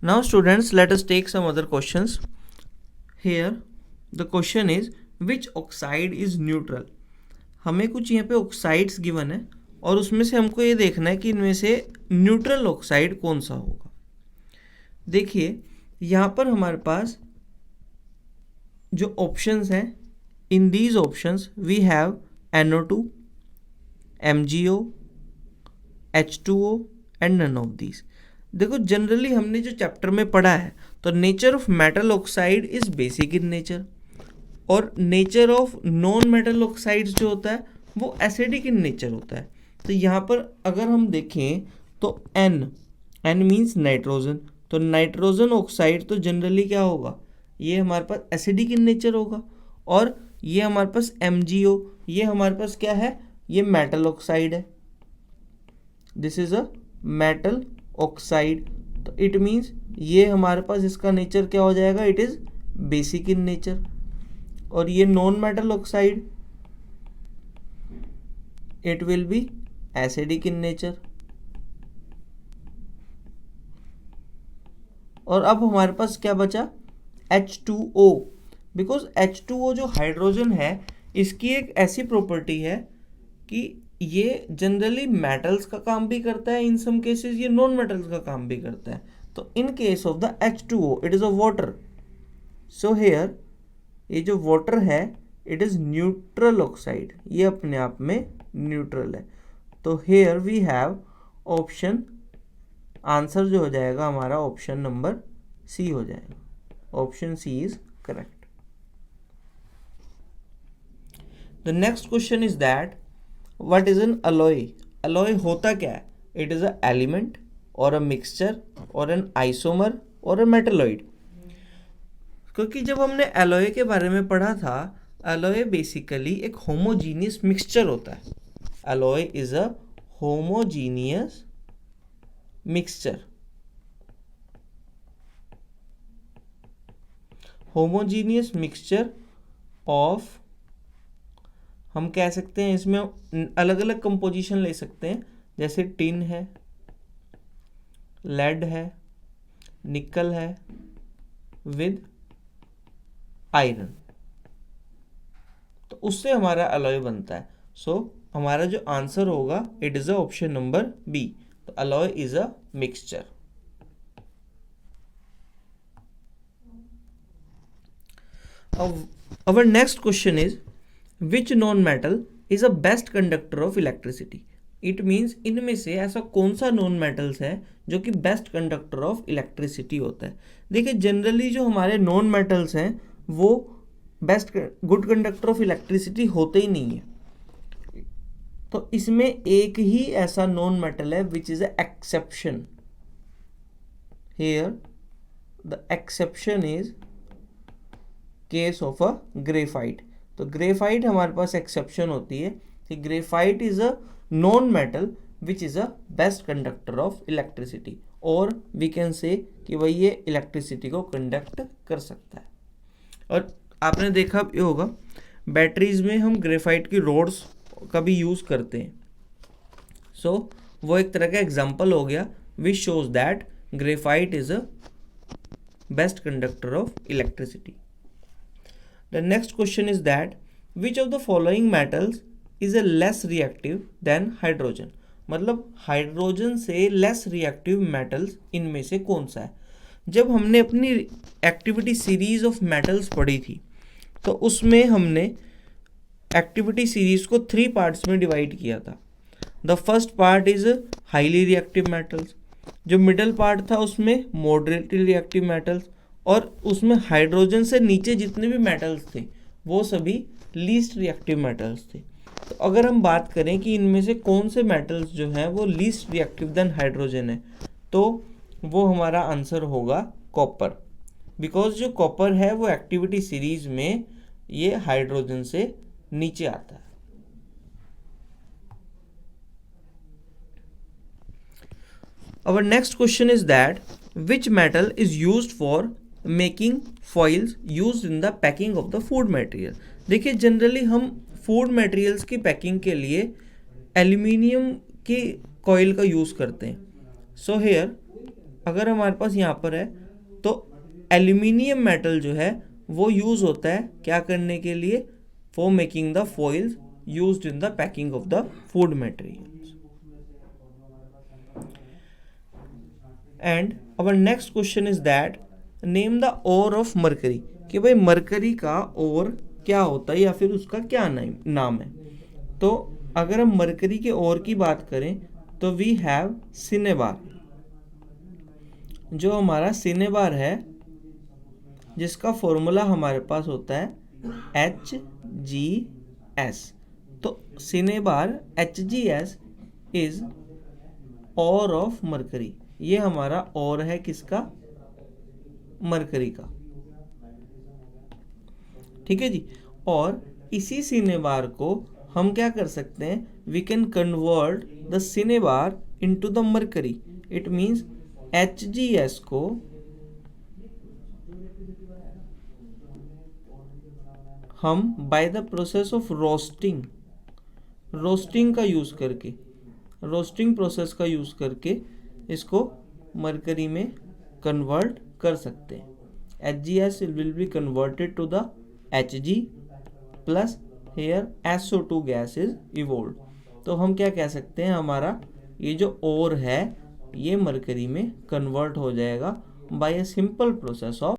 Now students, let us take some other questions. Here the question is which oxide is neutral. हमें कुछ यहाँ पे oxides given है और उसमें से हमको ये देखना है कि इनमें से न्यूट्रल ऑक्साइड कौन सा होगा। देखिए यहाँ पर हमारे पास जो ऑप्शंस हैं, in these options we have NO2, MgO, H2O and none of these. देखो जनरली हमने जो चैप्टर में पढ़ा है तो nature of metal oxide is basic in nature और nature of non metal oxides जो होता है वो एसिडिक इन नेचर होता है। तो यहाँ पर अगर हम देखें तो N मीन्स नाइट्रोजन, तो नाइट्रोजन ऑक्साइड तो जनरली क्या होगा, ये हमारे पास एसिडिक इन नेचर होगा। और ये हमारे पास MgO, ये हमारे पास क्या है, ये मेटल ऑक्साइड है, this is a metal oxide. तो इट मीन्स ये हमारे पास इसका नेचर क्या हो जाएगा, it is basic in nature. और ये non metal oxide, it will be acidic in nature. और अब हमारे पास क्या बचा, H2O, बिकॉज H2O जो हाइड्रोजन है इसकी एक ऐसी प्रॉपर्टी है कि ये जनरली मेटल्स का काम भी करता है, इन सम केसेस ये नॉन मेटल्स का काम भी करता है। तो in case of the H2O it is a water, so here ये जो वाटर है इट इज न्यूट्रल ऑक्साइड, ये अपने आप में न्यूट्रल है। तो here we have option, answer जो हो जाएगा हमारा ऑप्शन नंबर सी हो जाएगा, option C is correct. The next question is that what is an alloy. Alloy होता क्या है, it is a element or a mixture or an isomer or a metalloid. क्योंकि जब हमने अलॉय के बारे में पढ़ा था, अलॉय बेसिकली एक होमोजीनियस मिक्सचर होता है। Alloy is a homogeneous mixture, homogeneous mixture of, हम कह सकते हैं इसमें अलग अलग कंपोजिशन ले सकते हैं, जैसे टिन है, लेड है, निकल है विद आयरन, तो उससे हमारा अलॉय बनता है। सो हमारा जो आंसर होगा it is a option number B, तो alloy is a mixture. Our next question is which non-metal is a best conductor of electricity. It means इनमें से ऐसा कौन सा नॉन मेटल्स है जो कि बेस्ट कंडक्टर ऑफ इलेक्ट्रिसिटी होता है। देखिए जनरली जो हमारे नॉन मेटल्स हैं वो best good conductor of electricity होते ही नहीं है। तो इसमें एक ही ऐसा नॉन मेटल है which is a exception. Here the exception is case of a graphite. तो ग्रेफाइट हमारे पास एक्सेप्शन होती है कि graphite is a non metal which is a best conductor of electricity, और वी कैन से कि भाई ये इलेक्ट्रिसिटी को कंडक्ट कर सकता है। और आपने देखा भी होगा बैटरीज में हम ग्रेफाइट की रोड्स का भी यूज़ करते हैं। सो वो एक तरह का एग्जाम्पल हो गया which shows that graphite is a best conductor of electricity. The next question is that which of the following metals is a less reactive than hydrogen। मतलब हाइड्रोजन से लेस रिएक्टिव मेटल्स इनमें से कौन सा है। जब हमने अपनी एक्टिविटी सीरीज ऑफ मेटल्स पढ़ी थी तो उसमें हमने एक्टिविटी सीरीज को 3 पार्ट्स में डिवाइड किया था। The first part is highly reactive metals, जो मिडल पार्ट था उसमें मॉडरेटली रिएक्टिव मेटल्स, और उसमें हाइड्रोजन से नीचे जितने भी मेटल्स थे वो सभी लीस्ट रिएक्टिव मेटल्स थे। तो अगर हम बात करें कि इनमें से कौन से मेटल्स जो हैं वो लीस्ट रिएक्टिव देन हाइड्रोजन है, तो वो हमारा आंसर होगा कॉपर, बिकॉज जो कॉपर है वो एक्टिविटी सीरीज में ये हाइड्रोजन से नीचे आता है। Our next question is that which metal is used for making foils use in the packing of the food material. देखिए जनरली हम फूड मटेरियल्स की पैकिंग के लिए एल्यूमिनियम की कॉइल का यूज़ करते हैं। सो हेयर अगर हमारे पास यहाँ पर है तो एल्यूमिनियम मेटल जो है वो यूज़ होता है क्या करने के लिए, for making the foils used in the packing of the food materials. And our next question is that name the ore of mercury, कि भाई मरकरी का ओर क्या होता है या फिर उसका क्या नाम है। तो अगर हम मरकरी के ओर की बात करें तो वी हैव सिनेबार। जो हमारा सिनेबार है जिसका फॉर्मूला हमारे पास होता है HgS। तो cinnabar HgS is ore of mercury, ये हमारा ओर है किसका, मरकरी का। ठीक है जी। और इसी सिनेबार को हम क्या कर सकते हैं, we can convert the cinnabar into the mercury. It means HgS को हम by the process of roasting का यूज़ करके, रोस्टिंग प्रोसेस का यूज़ करके इसको मरकरी में कन्वर्ट कर सकते हैं। HgS will be converted to the Hg plus here SO2 gas is evolve. तो हम क्या कह सकते हैं, हमारा ये जो ओर है ये मरकरी में कन्वर्ट हो जाएगा by a simple process of